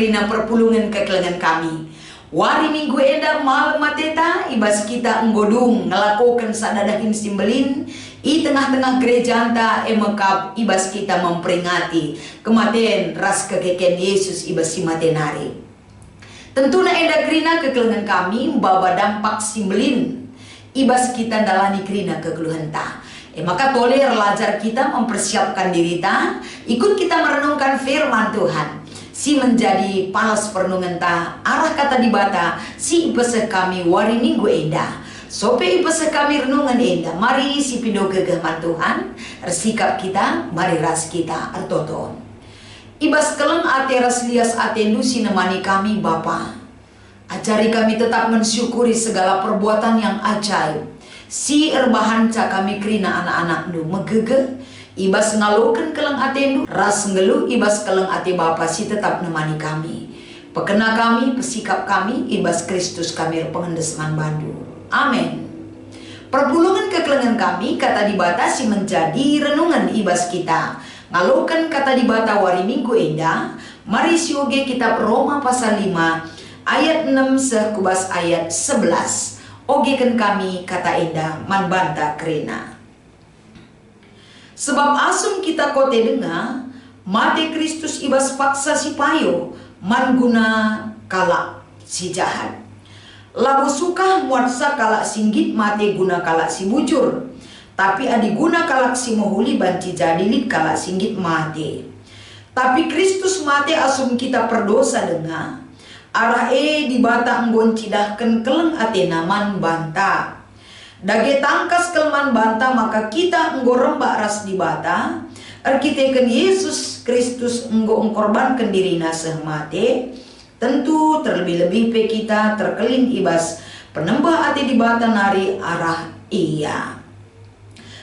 kerina perpulungan kekelengan kami. Wari minggu enda malam mateta ibas kita nggodung ngelakukan sadadahin simbelin i tengah-tengah gereja anta emekap ibas kita memperingati kematian ras kekeken Yesus ibas si matenari. Tentunya enda kerina kekelengan kami baba dampak simbelin ibas kita dalani kerina kekeluhan ta. Maka toler lajar kita mempersiapkan diri ta, ikut kita merenungkan firman Tuhan. Si menjadi palas perenungan ta, arah kata di bata, si ipese kami wari minggu enda. Sope ipese kami renungan enda, mari si pindo kegeman Tuhan, ersikap kita, mari ras kita, ertoton. Ibas keleng ate ras lias atendu si nemani kami Bapa. Ajari kami tetap mensyukuri segala perbuatan yang ajaib. Si erbahan ca kami kerina anak-anak nu megege ibas ngaloken keleng atendu ras ngeluh ibas keleng ate Bapa si tetap nemani kami. Pekena kami pesikap kami ibas Kristus kami pengendesman bandu. Amin. Perpulungan kekelengan kami kata dibatasi menjadi renungan ibas kita. Ngaloken kata dibata wari minggu enda. Mari sioge kitab Roma pasal 5 ayat 6 sekubas ayat 11. Ogekan kami kata enda manbanta kerena. Sebab asum kita kote denga mate Kristus ibas paksa si payo manguna kalak si jahat. Labu suka muatsa kalak singgit mate guna kalak si bujur. Tapi adi guna kalak si mohuli banci jadilit kalak singgit mate. Tapi Kristus mate asum kita perdosa denga. Arah di bata nggon cidahken keleng atena man banta. Dage tangkas kelman banta maka kita nggo rembak ras di bata. Erkiteken Yesus Kristus nggo engkorbankan dirina sehmate. Tentu terlebih-lebih pe kita terkelin ibas penembah ati di bata nari arah iya.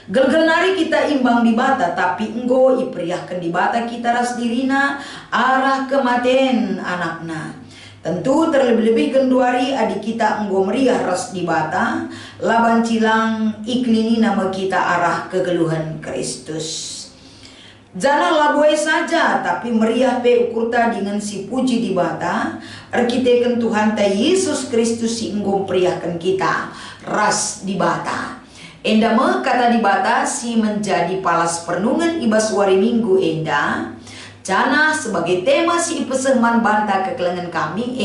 Gelgel nari kita imbang di bata tapi nggo ipriahkan di bata kita ras dirina arah kematen anakna. Tentu terlebih-lebih genduari adik kita enggo meriah ras di bata laban cilang iklini nama kita arah kegeluhan Kristus. Jangan labuai saja tapi meriah pe ukurta dengan si puji di bata erkiteken Tuhan ta Yesus Kristus si enggo meriahkan kita ras di bata. Enda me kata di bata si menjadi palas perenungan ibas wari minggu enda. Jana sebagai tema si peseman banta kekelengan kami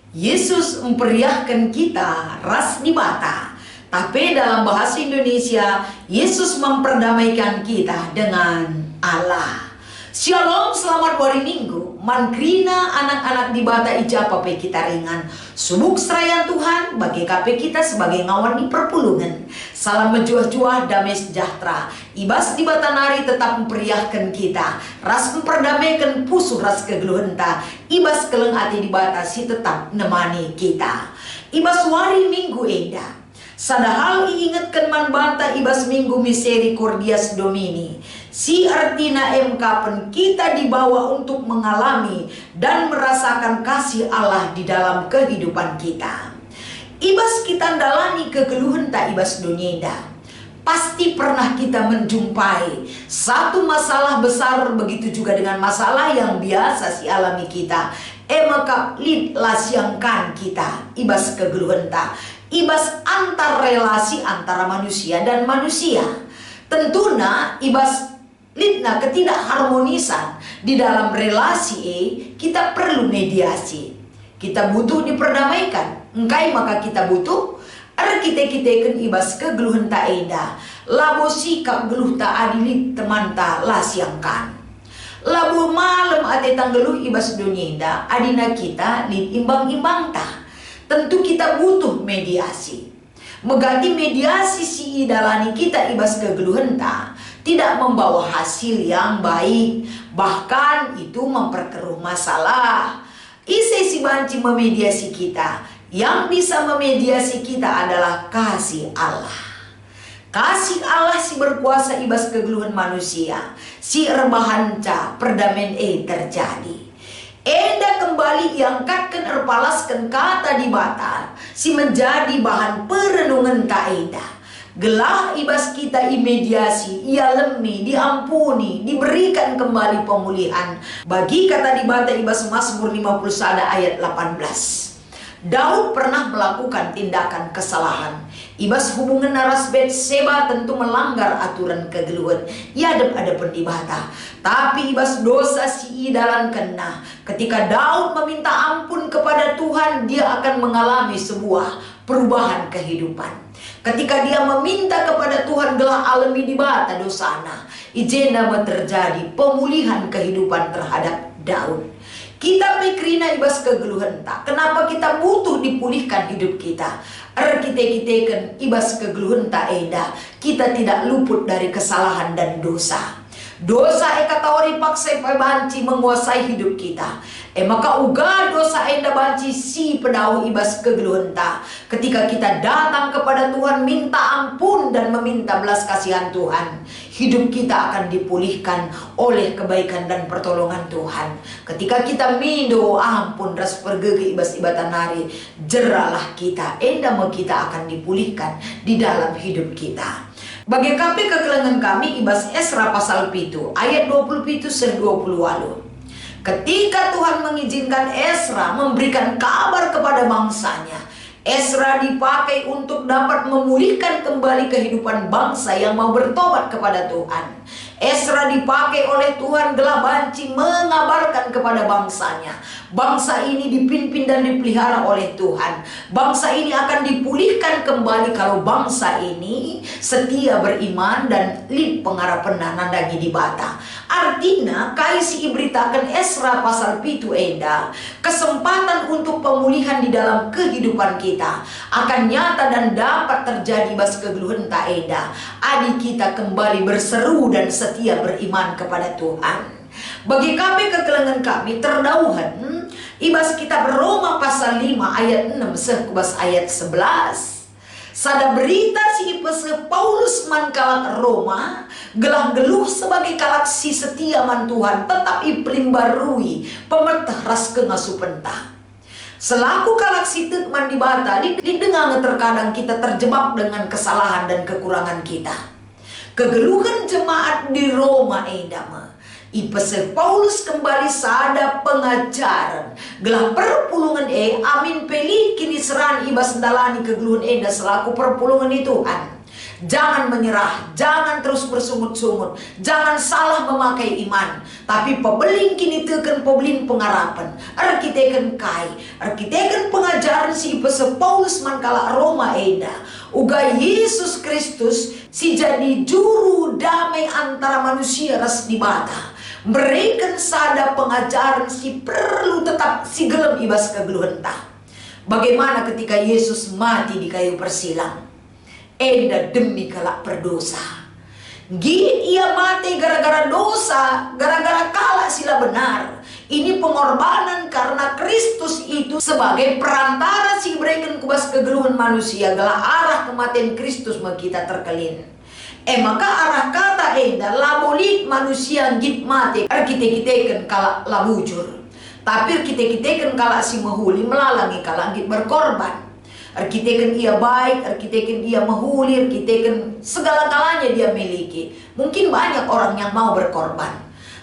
Yesus memperiahkan kita ras di bata. Tapi dalam bahasa Indonesia Yesus memperdamaikan kita dengan Allah. Shalom, selamat wari minggu. Mankrina anak-anak di bata ijapa pe kita ringan. Subuk serayan Tuhan bagi KP kita sebagai ngawan di perpulungan. Salam menjuah-juah damai sejahtera. Ibas di bata nari tetap memperiahkan kita. Ras memperdamaikan pusuh ras kegeluhenta. Ibas keleng ati di bata si tetap nemani kita. Ibas wari minggu enda. Sadahal iingatkan man banta ibas minggu misericordias domini. Si artina kapan kita dibawa untuk mengalami dan merasakan kasih Allah di dalam kehidupan kita. Ibas kita dalani kegeluhan tak ibas dunia. Pasti pernah kita menjumpai satu masalah besar, begitu juga dengan masalah yang biasa si alami kita. Maka lid lasiangkan kita ibas kegeluhan tak. Ibas antar relasi antara manusia dan manusia. Tentunya ibas lidna ketidakharmonisan di dalam relasi kita perlu mediasi. Kita butuh diperdamaikan. Engkai maka kita butuh kita ibas kegeluhan tak eda. Labu sikap geluh tak adilit teman tak lasiangkan. Labu malam ate tanggeluh ibas dunia adina kita lid imbang-imbang tak. Tentu kita butuh mediasi. Megati mediasi si idalani kita ibas kegeluhan tak tidak membawa hasil yang baik, bahkan itu memperkeruh masalah. Isi si banci memediasi kita. Yang bisa memediasi kita adalah kasih Allah. Kasih Allah si berkuasa ibas kegeluhan manusia. Si rebahanca perdamaian terjadi. Enda kembali iangkatkan erpalaskan kata di bata si menjadi bahan perenungan tak eda. Gelah ibas kita imediasi, ia lemi, diampuni, diberikan kembali pemulihan. Bagi kata di bata ibas Mazmur 51 ayat 18. Daud pernah melakukan tindakan kesalahan. Ibas hubungan naras Betseba tentu melanggar aturan kegeluhan. Ia ada di bata. Tapi ibas dosa si idalan kena. Ketika Daud meminta ampun kepada Tuhan, dia akan mengalami sebuah perubahan kehidupan. Ketika dia meminta kepada Tuhan gelah alami di bata dosana, ijena terjadi pemulihan kehidupan terhadap Daud. Kita pikrina ibas kegeluhan tak. Kenapa kita butuh dipulihkan hidup kita? Kita ibas kegeluhan tak eda. Kita tidak luput dari kesalahan dan dosa. Dosa ekataori paksa banci menguasai hidup kita. Maka uga dosa enda banci si pedau ibas kegeluhan ta. Ketika kita datang kepada Tuhan minta ampun dan meminta belas kasihan Tuhan, hidup kita akan dipulihkan oleh kebaikan dan pertolongan Tuhan. Ketika kita mindo ampun ras pergege ibas ibatan nari, jeralah kita, enda kita akan dipulihkan di dalam hidup kita. Bagi kape kegelangan kami ibas Esra pasal 7 ayat 27 se 20 walu. Ketika Tuhan mengizinkan Esra memberikan kabar kepada bangsanya, Esra dipakai untuk dapat memulihkan kembali kehidupan bangsa yang mau bertobat kepada Tuhan. Esra dipakai oleh Tuhan gelah banci mengabarkan kepada bangsanya. Bangsa ini dipimpin dan dipelihara oleh Tuhan. Bangsa ini akan dipulihkan kembali kalau bangsa ini setia beriman dan lip pengharapan nandagi di bata. Artinya kaisi ibritakan Esra pasal 7 enda, kesempatan untuk pemulihan di dalam kehidupan kita akan nyata dan dapat terjadi bas kegeluhan tak enda. Adik kita kembali berseru dan setia beriman kepada Tuhan. Bagi kami kegelangan kami terdauhan ibas kitab Roma pasal 5 ayat 6 sekubas ayat 11. Sada berita si ipese Paulus man kalak Roma gelah geluh sebagai kalak si setia man Tuhan tetap iplim barui pemertah ras kengasupentah. Selaku kalak si man di bata didengar terkadang kita terjebak dengan kesalahan dan kekurangan kita. Kegeluhan jemaat di Roma edama ipese Paulus kembali sada pengajaran gelah perpulungan amin peli kini seran ibas dalani kegeluhan enda selaku perpulungan di Tuhan. Jangan menyerah, jangan terus bersungut-sungut, jangan salah memakai iman, tapi pebeling kini teken pebeling pengharapan. Arkiteken kai, arkiteken pengajaran si ipese Paulus mankala Roma enda. Uga Yesus Kristus si jadi juru damai antara manusia ras di bata. Mereka sada pengajaran si perlu tetap si gelem ibas kegeluhan ta. Bagaimana ketika Yesus mati di kayu persilang? Enda demi kalak berdosa. Gini ia mati gara-gara dosa, gara-gara kalak sila benar. Ini pengorbanan karena Kristus itu sebagai perantara si berikan kubas kegeluhan manusia gelah arah kematian Kristus kita terkelin. Maka arah kata enda labolit manusia git mati kita kalak labujur. Tapi kita kalak si mahuli melalangi kalak git berkorban. Kita ia baik, kita ia mahuli, kita segala-galanya dia miliki. Mungkin banyak orang yang mau berkorban.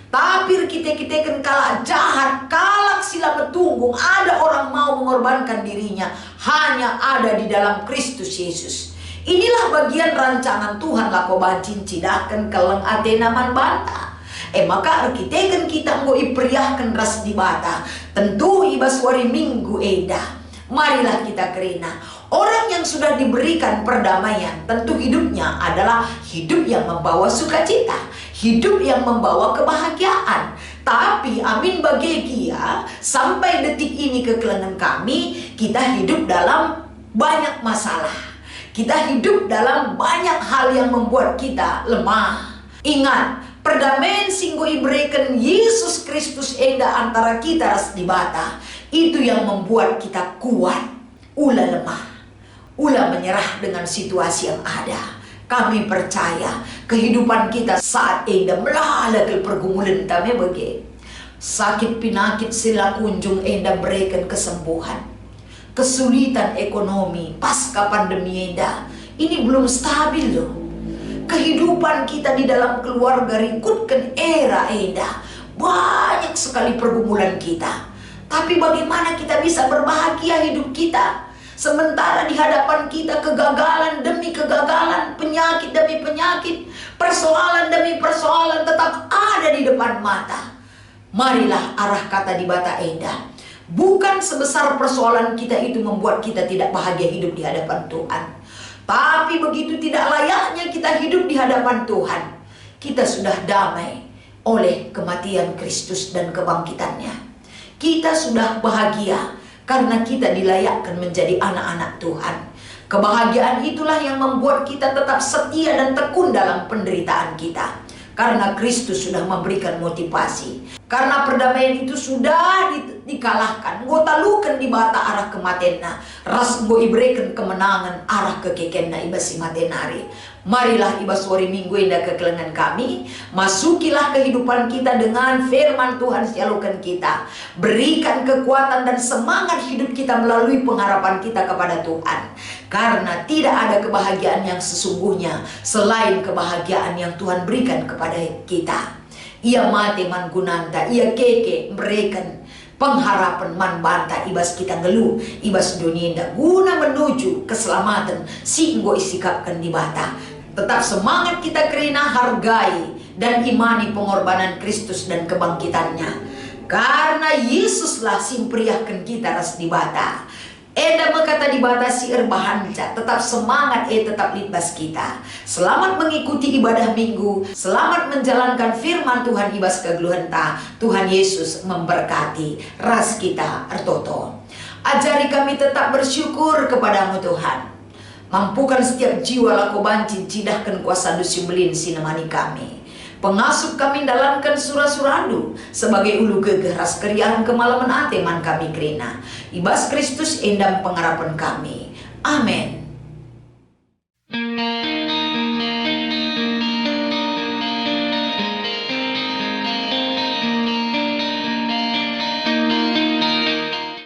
Tapi kita kalak jahat, kalak sila betunggung. Ada orang mau mengorbankan dirinya hanya ada di dalam Kristus Yesus. Inilah bagian rancangan Tuhan lako bancin cidahkan keleng Athena man banta. Maka kita mau ipriahkan ras di bata. Tentu ibas wari minggu eda. Marilah kita kerina. Orang yang sudah diberikan perdamaian, tentu hidupnya adalah hidup yang membawa sukacita, hidup yang membawa kebahagiaan. Tapi amin bagi dia, sampai detik ini kekelengan kami, kita hidup dalam banyak masalah. Kita hidup dalam banyak hal yang membuat kita lemah. Ingat, perdamaian singgo iberikan Yesus Kristus enda antara kita ras di bata. Itu yang membuat kita kuat. Ulah lemah, ulah menyerah dengan situasi yang ada. Kami percaya kehidupan kita saat enda melala ke pergumulan kami bagi sakit pinakit sila kunjung enda berikan kesembuhan. Kesulitan ekonomi pasca pandemi enda ini belum stabil loh. Kehidupan kita di dalam keluarga rikutkan era eda. Banyak sekali pergumulan kita. Tapi bagaimana kita bisa berbahagia hidup kita? Sementara di hadapan kita kegagalan demi kegagalan, penyakit demi penyakit, persoalan demi persoalan tetap ada di depan mata. Marilah arah kata di bata eda. Bukan sebesar persoalan kita itu membuat kita tidak bahagia hidup di hadapan Tuhan. Tapi begitu tidak layaknya kita hidup di hadapan Tuhan, kita sudah damai oleh kematian Kristus dan kebangkitannya. Kita sudah bahagia karena kita dilayakkan menjadi anak-anak Tuhan. Kebahagiaan itulah yang membuat kita tetap setia dan tekun dalam penderitaan kita. Karena Kristus sudah memberikan motivasi. Karena perdamaian itu sudah dikalahkan. Ngo talukan di bata arah kematianna. Ras ngo ibrekan kemenangan arah kekekenna iba si matenari. Marilah iba sore minggu indah kekelengan kami. Masukilah kehidupan kita dengan firman Tuhan sialukan kita. Berikan kekuatan dan semangat hidup kita melalui pengharapan kita kepada Tuhan. Karena tidak ada kebahagiaan yang sesungguhnya selain kebahagiaan yang Tuhan berikan kepada kita. Ia mati man gunanta, ia keke berikan pengharapan man banta ibas kita ngeluh, ibas dunia indah guna menuju keselamatan singgo isikapkan di bata. Tetap semangat kita kerana hargai dan imani pengorbanan Kristus dan kebangkitannya. Karena Yesuslah simperiahkan kita ras di bata. Eda berkata dibatasi erbahanca, tetap semangat tetap libas kita. Selamat mengikuti ibadah minggu, selamat menjalankan firman Tuhan ibas kegeluhenta. Tuhan Yesus memberkati ras kita ertoto. Ajari kami tetap bersyukur kepadamu Tuhan. Mampukan setiap jiwa lako bancin cidahkan kuasa dusi belin sinemani kami. Pengasuh kami dalamkan surah-surandu sebagai ulu gegeh ras keriaan kemalaman ateman kami kerina. Ibas Kristus endam pengharapan kami. Amin.